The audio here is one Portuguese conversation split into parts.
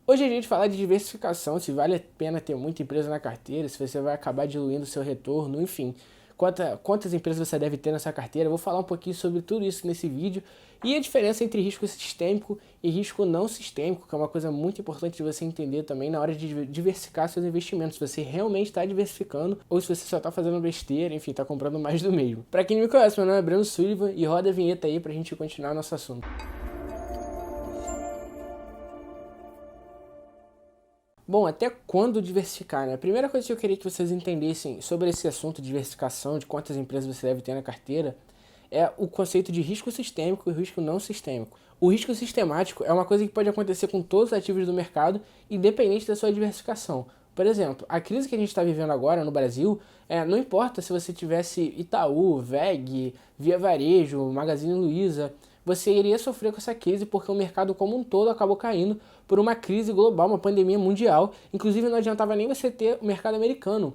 Hoje a gente fala de diversificação, se vale a pena ter muita empresa na carteira, se você vai acabar diluindo o seu retorno, enfim. Quantas empresas você deve ter nessa carteira. Eu vou falar um pouquinho sobre tudo isso nesse vídeo. E a diferença entre risco sistêmico e risco não sistêmico, que é uma coisa muito importante de você entender também na hora de diversificar seus investimentos. Se você realmente está diversificando ou se você só está fazendo besteira, enfim, está comprando mais do mesmo. Para quem não me conhece, meu nome é Breno Sullivan e roda a vinheta aí para a gente continuar nosso assunto. Bom, até quando diversificar, né? A primeira coisa que eu queria que vocês entendessem sobre esse assunto de diversificação, de quantas empresas você deve ter na carteira, é o conceito de risco sistêmico e risco não sistêmico. O risco sistemático é uma coisa que pode acontecer com todos os ativos do mercado, independente da sua diversificação. Por exemplo, a crise que a gente está vivendo agora no Brasil, não importa se você tivesse Itaú, VEG, Via Varejo, Magazine Luiza, você iria sofrer com essa crise porque o mercado como um todo acabou caindo por uma crise global, uma pandemia mundial. Inclusive não adiantava nem você ter o mercado americano.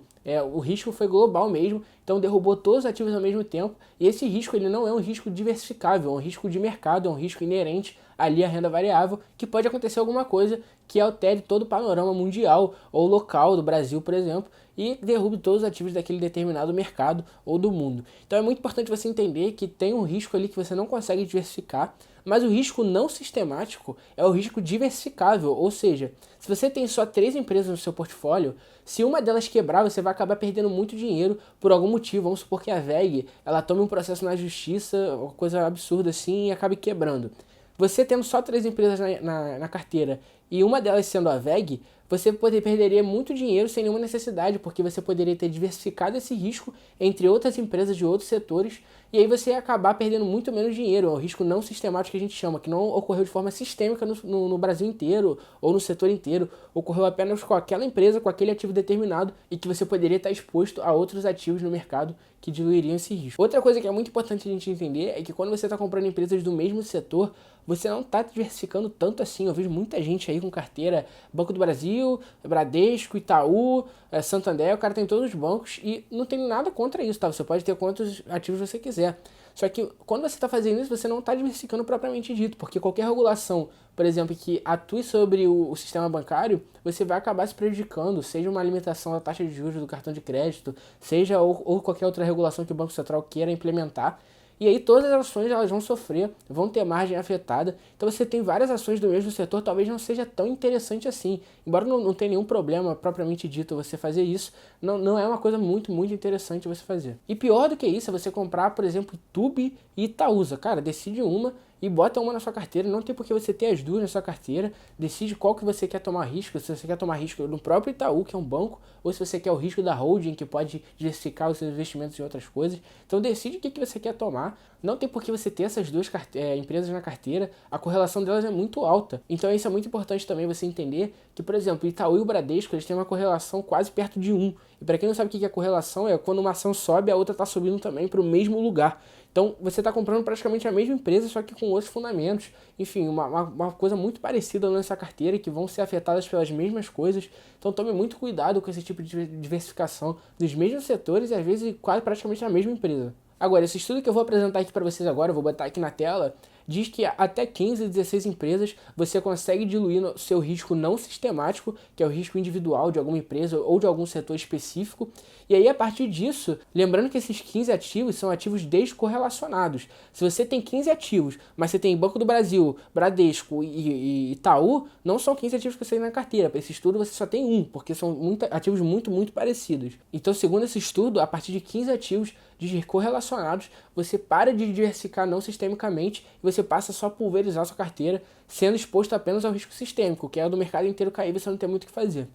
O risco foi global mesmo, então derrubou todos os ativos ao mesmo tempo. E esse risco ele não é um risco diversificável, é um risco de mercado, é um risco inerente ali à renda variável, que pode acontecer alguma coisa que altere todo o panorama mundial ou local do Brasil, por exemplo, e derrube todos os ativos daquele determinado mercado ou do mundo. Então é muito importante você entender que tem um risco ali que você não consegue diversificar, mas o risco não sistemático é o risco diversificável, ou seja, se você tem só 3 empresas no seu portfólio, se uma delas quebrar, você vai acabar perdendo muito dinheiro por algum motivo. Vamos supor que a VEG ela tome um processo na justiça, uma coisa absurda assim, e acabe quebrando. Você tendo só 3 empresas na carteira e uma delas sendo a VEG, você perderia muito dinheiro sem nenhuma necessidade, porque você poderia ter diversificado esse risco entre outras empresas de outros setores, e aí você ia acabar perdendo muito menos dinheiro. É o risco não sistemático que a gente chama, que não ocorreu de forma sistêmica no Brasil inteiro ou no setor inteiro, ocorreu apenas com aquela empresa, com aquele ativo determinado, e que você poderia estar exposto a outros ativos no mercado que diluiriam esse risco. Outra coisa que é muito importante a gente entender é que quando você está comprando empresas do mesmo setor, você não está diversificando tanto assim. Eu vejo muita gente aí com carteira Banco do Brasil, Bradesco, Itaú, Santander, o cara tem todos os bancos e não tem nada contra isso, tá? Você pode ter quantos ativos você quiser. Só que quando você está fazendo isso, você não está diversificando propriamente dito, porque qualquer regulação, por exemplo, que atue sobre o sistema bancário, você vai acabar se prejudicando, seja uma limitação da taxa de juros do cartão de crédito, seja ou qualquer outra regulação que o Banco Central queira implementar. E aí todas as ações elas vão sofrer, vão ter margem afetada. Então você tem várias ações do mesmo setor, talvez não seja tão interessante assim. Embora não tenha nenhum problema propriamente dito você fazer isso, não é uma coisa muito interessante você fazer. E pior do que isso é você comprar, por exemplo, Tube e Itaúsa. Cara, decide uma e bota uma na sua carteira. Não tem por que você ter as duas na sua carteira. Decide qual que você quer tomar risco. Se você quer tomar risco no próprio Itaú, que é um banco, ou se você quer o risco da holding, que pode diversificar os seus investimentos em outras coisas. Então decide o que você quer tomar. Não tem por que você ter essas duas empresas na carteira. A correlação delas é muito alta. Então isso é muito importante também você entender que, por exemplo, o Itaú e o Bradesco eles têm uma correlação quase perto de 1. E para quem não sabe o que é correlação, é quando uma ação sobe, a outra está subindo também para o mesmo lugar. Então você está comprando praticamente a mesma empresa, só que com outros fundamentos. Enfim, uma coisa muito parecida nessa carteira, que vão ser afetadas pelas mesmas coisas. Então tome muito cuidado com esse tipo de diversificação dos mesmos setores e às vezes quase praticamente a mesma empresa. Agora, esse estudo que eu vou apresentar aqui para vocês agora, eu vou botar aqui na tela, diz que até 15, 16 empresas você consegue diluir o seu risco não sistemático, que é o risco individual de alguma empresa ou de algum setor específico. E aí, a partir disso, lembrando que esses 15 ativos são ativos descorrelacionados. Se você tem 15 ativos, mas você tem Banco do Brasil, Bradesco e Itaú, não são 15 ativos que você tem na carteira. Para esse estudo, você só tem um, porque são ativos muito parecidos. Então, segundo esse estudo, a partir de 15 ativos descorrelacionados, você para de diversificar não sistemicamente e você passa só a pulverizar a sua carteira, sendo exposto apenas ao risco sistêmico, que é o do mercado inteiro cair e você não tem muito o que fazer.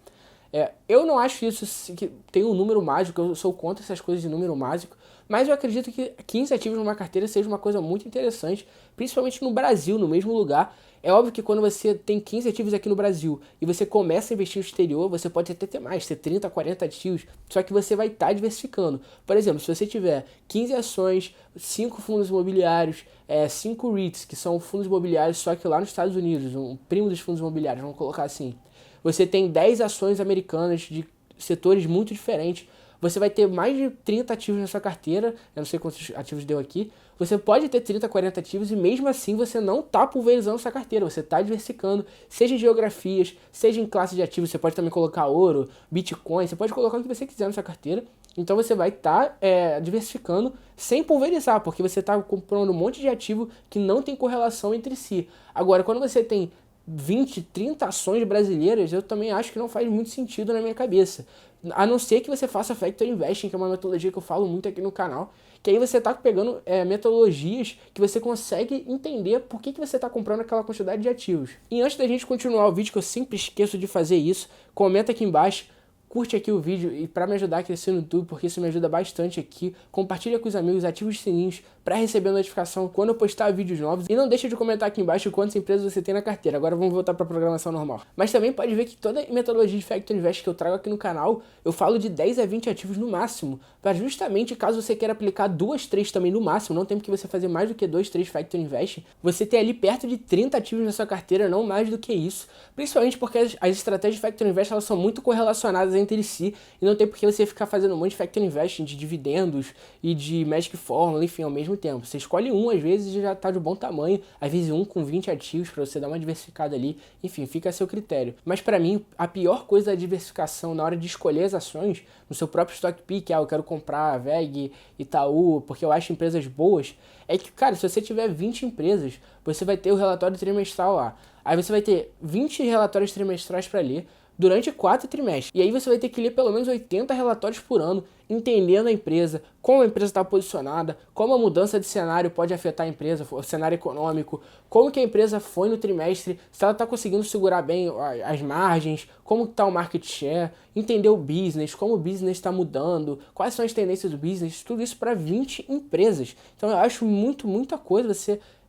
Eu não acho isso que tem um número mágico, eu sou contra essas coisas de número mágico, mas eu acredito que 15 ativos numa carteira seja uma coisa muito interessante, principalmente no Brasil, no mesmo lugar. É óbvio que quando você tem 15 ativos aqui no Brasil e você começa a investir no exterior, você pode até ter mais, ter 30, 40 ativos, só que você vai estar diversificando. Por exemplo, se você tiver 15 ações, 5 fundos imobiliários, 5 REITs, que são fundos imobiliários só que lá nos Estados Unidos, um primo dos fundos imobiliários, vamos colocar assim. Você tem 10 ações americanas de setores muito diferentes. você vai ter mais de 30 ativos na sua carteira, eu não sei quantos ativos deu aqui, você pode ter 30, 40 ativos e mesmo assim você não está pulverizando sua carteira, você está diversificando, seja em geografias, seja em classe de ativos, você pode também colocar ouro, Bitcoin, você pode colocar o que você quiser na sua carteira. Então você vai estar diversificando sem pulverizar, porque você está comprando um monte de ativo que não tem correlação entre si. Agora, quando você tem 20, 30 ações brasileiras, eu também acho que não faz muito sentido na minha cabeça. A não ser que você faça Factor Investing, que é uma metodologia que eu falo muito aqui no canal, que aí você está pegando metodologias que você consegue entender por que você está comprando aquela quantidade de ativos. E antes da gente continuar o vídeo, que eu sempre esqueço de fazer isso, comenta aqui embaixo, curte aqui o vídeo e para me ajudar a crescer no YouTube, porque isso me ajuda bastante aqui. Compartilha com os amigos, ativa os sininhos para receber a notificação quando eu postar vídeos novos. E não deixa de comentar aqui embaixo quantas empresas você tem na carteira. Agora vamos voltar para a programação normal. Mas também pode ver que toda metodologia de Factor Invest que eu trago aqui no canal, eu falo de 10 a 20 ativos no máximo. Para justamente, caso você queira aplicar 2, 3 também no máximo, não tem que você fazer mais do que 2, 3 Factor Invest, você ter ali perto de 30 ativos na sua carteira, não mais do que isso. Principalmente porque as estratégias de Factor Invest elas são muito correlacionadas entre si e não tem por que você ficar fazendo um monte de Factor Investing de dividendos e de Magic Formula, enfim, ao mesmo tempo. Você escolhe um, às vezes já está de bom tamanho, às vezes um com 20 ativos para você dar uma diversificada ali, enfim, fica a seu critério. Mas para mim, a pior coisa da diversificação na hora de escolher as ações, no seu próprio stock pick, eu quero comprar a VEG, Itaú, porque eu acho empresas boas, é que, cara, se você tiver 20 empresas, você vai ter o relatório trimestral lá. Aí você vai ter 20 relatórios trimestrais para ler durante 4 trimestres. E aí você vai ter que ler pelo menos 80 relatórios por ano, entendendo a empresa, como a empresa está posicionada, como a mudança de cenário pode afetar a empresa, o cenário econômico, como que a empresa foi no trimestre, se ela está conseguindo segurar bem as margens, como está o market share, entender o business, como o business está mudando, quais são as tendências do business, tudo isso para 20 empresas. Então eu acho muita coisa,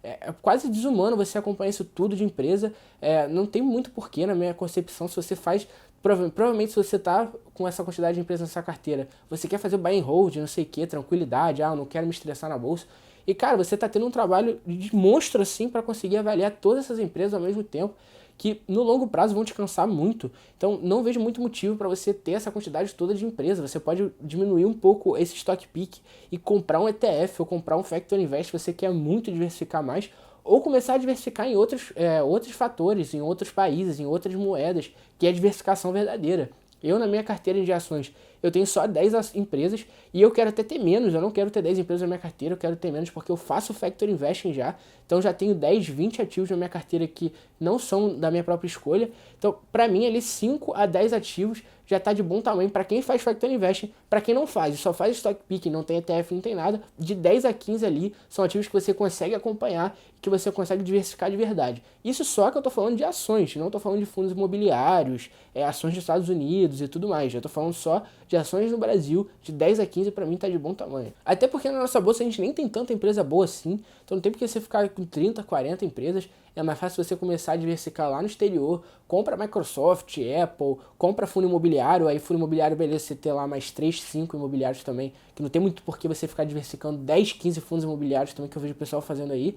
é quase desumano você acompanhar isso tudo de empresa. Não tem muito porquê, na minha concepção, se você faz... Provavelmente se você tá com essa quantidade de empresas na sua carteira, você quer fazer o buy and hold, não sei o que, tranquilidade, eu não quero me estressar na bolsa. E cara, você tá tendo um trabalho de monstro assim para conseguir avaliar todas essas empresas ao mesmo tempo, que no longo prazo vão te cansar muito. Então não vejo muito motivo para você ter essa quantidade toda de empresas. Você pode diminuir um pouco esse stock pick e comprar um ETF ou comprar um Factor Invest se você quer muito diversificar mais, ou começar a diversificar em outros fatores, em outros países, em outras moedas, que é a diversificação verdadeira. Eu, na minha carteira de ações, eu tenho só 10 empresas e eu quero até ter menos, eu não quero ter 10 empresas na minha carteira, eu quero ter menos porque eu faço Factor Investing já, então já tenho 10, 20 ativos na minha carteira que não são da minha própria escolha. Então, para mim, ali 5 a 10 ativos já está de bom tamanho para quem faz Factor Investing. Para quem não faz, só faz stock picking, não tem ETF, não tem nada, de 10 a 15 ali são ativos que você consegue acompanhar, que você consegue diversificar de verdade. Isso só que eu estou falando de ações, não estou falando de fundos imobiliários, ações dos Estados Unidos e tudo mais. Eu estou falando só de ações no Brasil, de 10 a 15 para mim tá de bom tamanho. Até porque na nossa bolsa a gente nem tem tanta empresa boa assim, então não tem porque você ficar com 30, 40 empresas. É mais fácil você começar a diversificar lá no exterior, compra Microsoft, Apple, compra fundo imobiliário, aí fundo imobiliário, beleza, você ter lá mais 3, 5 imobiliários também, que não tem muito por que você ficar diversificando 10, 15 fundos imobiliários também, que eu vejo o pessoal fazendo aí.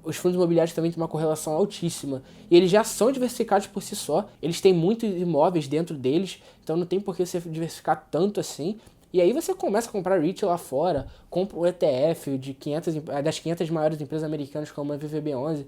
Os fundos imobiliários também têm uma correlação altíssima, e eles já são diversificados por si só, eles têm muitos imóveis dentro deles, então não tem por que você diversificar tanto assim. E aí você começa a comprar REIT lá fora, compra o ETF das 500 maiores empresas americanas como a VVB11.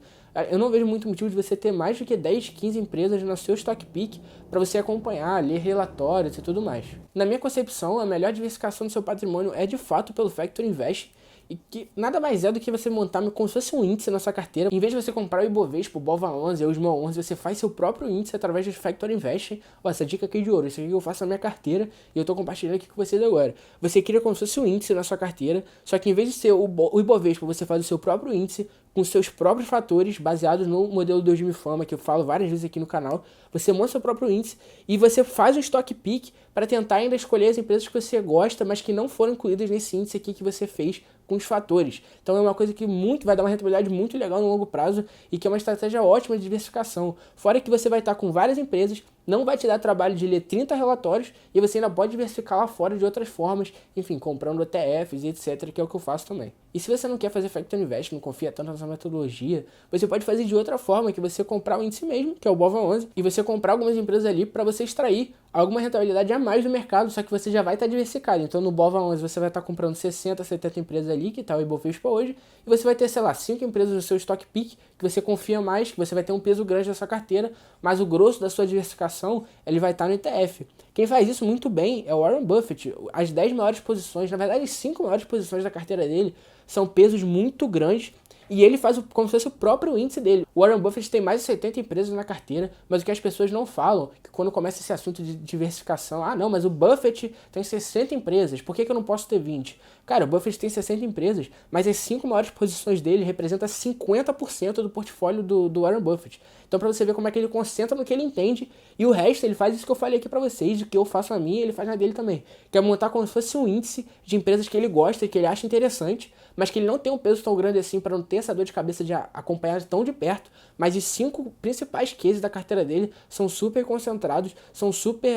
Eu não vejo muito motivo de você ter mais do que 10, 15 empresas no seu stock pick para você acompanhar, ler relatórios e tudo mais. Na minha concepção, a melhor diversificação do seu patrimônio é de fato pelo Factor Invest, e que nada mais é do que você montar como se fosse um índice na sua carteira. Em vez de você comprar o Ibovespa, o BOVA11 ou o SMAL11, você faz seu próprio índice através do Factor Investing. Essa dica aqui de ouro, isso aqui eu faço na minha carteira e eu estou compartilhando aqui com vocês agora. Você cria como se fosse um índice na sua carteira, só que em vez de ser o Ibovespa, você faz o seu próprio índice com seus próprios fatores baseados no modelo 2000 Fama, que eu falo várias vezes aqui no canal. Você monta seu próprio índice e você faz um stock pick para tentar ainda escolher as empresas que você gosta, mas que não foram incluídas nesse índice aqui que você fez com os fatores. Então é uma coisa que vai dar uma rentabilidade muito legal no longo prazo e que é uma estratégia ótima de diversificação. Fora que você vai estar com várias empresas, não vai te dar trabalho de ler 30 relatórios e você ainda pode diversificar lá fora de outras formas, enfim, comprando ETFs e etc, que é o que eu faço também. E se você não quer fazer Factor Invest, não confia tanto nessa metodologia, você pode fazer de outra forma, que você comprar o índice mesmo, que é o BOVA11, e você comprar algumas empresas ali para você extrair alguma rentabilidade a mais do mercado, só que você já vai estar diversificado. Então no BOVA11 você vai estar comprando 60, 70 empresas ali, que está o Ibovespa hoje, e você vai ter, sei lá, 5 empresas no seu stock pick, que você confia mais, que você vai ter um peso grande na sua carteira, mas o grosso da sua diversificação, ele vai estar no ETF. Quem faz isso muito bem é o Warren Buffett. As 10 maiores posições, na verdade as 5 maiores posições da carteira dele, são pesos muito grandes, e ele faz como se fosse o próprio índice dele. O Warren Buffett tem mais de 70 empresas na carteira, mas o que as pessoas não falam, que quando começa esse assunto de diversificação, ah não, mas o Buffett tem 60 empresas, por que eu não posso ter 20? Cara, o Buffett tem 60 empresas, mas as 5 maiores posições dele representam 50% do portfólio do Warren Buffett. Então, pra você ver como é que ele concentra no que ele entende, e o resto ele faz isso que eu falei aqui pra vocês, de que eu faço a minha, ele faz na dele também. Que é montar como se fosse um índice de empresas que ele gosta e que ele acha interessante, mas que ele não tem um peso tão grande assim para não ter essa dor de cabeça de acompanhar tão de perto. Mas os 5 principais cases da carteira dele são super concentrados, são super.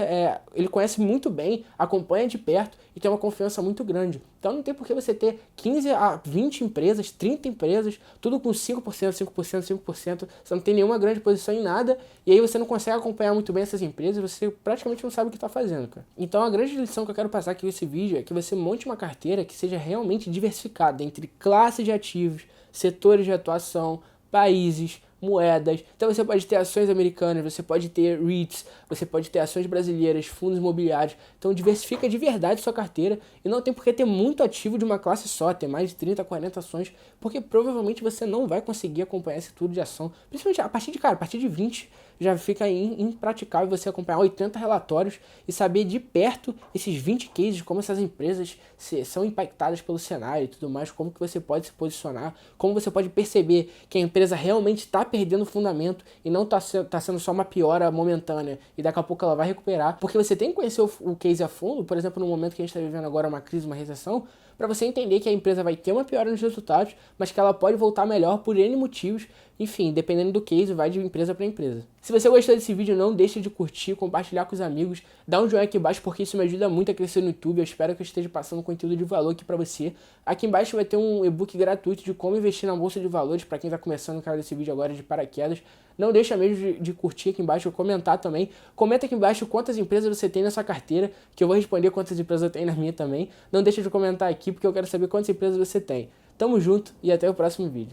Ele conhece muito bem, acompanha de perto e tem uma confiança muito grande. Então não tem por que você ter 15 a 20 empresas, 30 empresas, tudo com 5%, 5%, 5%. Você não tem nenhuma grande posição em nada e aí você não consegue acompanhar muito bem essas empresas, você praticamente não sabe o que está fazendo, cara. Então a grande lição que eu quero passar aqui nesse vídeo é que você monte uma carteira que seja realmente diversificada entre classes de ativos, setores de atuação, países, moedas. Então você pode ter ações americanas, você pode ter REITs, você pode ter ações brasileiras, fundos imobiliários. Então diversifica de verdade sua carteira e não tem por que ter muito ativo de uma classe só, ter mais de 30, 40 ações, porque provavelmente você não vai conseguir acompanhar esse tudo de ação. Principalmente a partir de 20 já fica impraticável você acompanhar 80 relatórios e saber de perto esses 20 cases, como essas empresas são impactadas pelo cenário e tudo mais, como que você pode se posicionar, como você pode perceber que a empresa realmente está perdendo fundamento e não está sendo só uma piora momentânea e daqui a pouco ela vai recuperar, porque você tem que conhecer o case a fundo, por exemplo, no momento que a gente está vivendo agora uma crise, uma recessão, para você entender que a empresa vai ter uma piora nos resultados, mas que ela pode voltar melhor por N motivos. Enfim, dependendo do case, vai de empresa para empresa. Se você gostou desse vídeo, não deixe de curtir, compartilhar com os amigos, dá um joinha aqui embaixo porque isso me ajuda muito a crescer no YouTube. Eu espero que eu esteja passando conteúdo de valor aqui para você. Aqui embaixo vai ter um e-book gratuito de como investir na bolsa de valores para quem está começando o canal desse vídeo agora de paraquedas. Não deixa mesmo de curtir aqui embaixo ou comentar também. Comenta aqui embaixo quantas empresas você tem na sua carteira, que eu vou responder quantas empresas eu tenho na minha também. Não deixa de comentar aqui porque eu quero saber quantas empresas você tem. Tamo junto e até o próximo vídeo.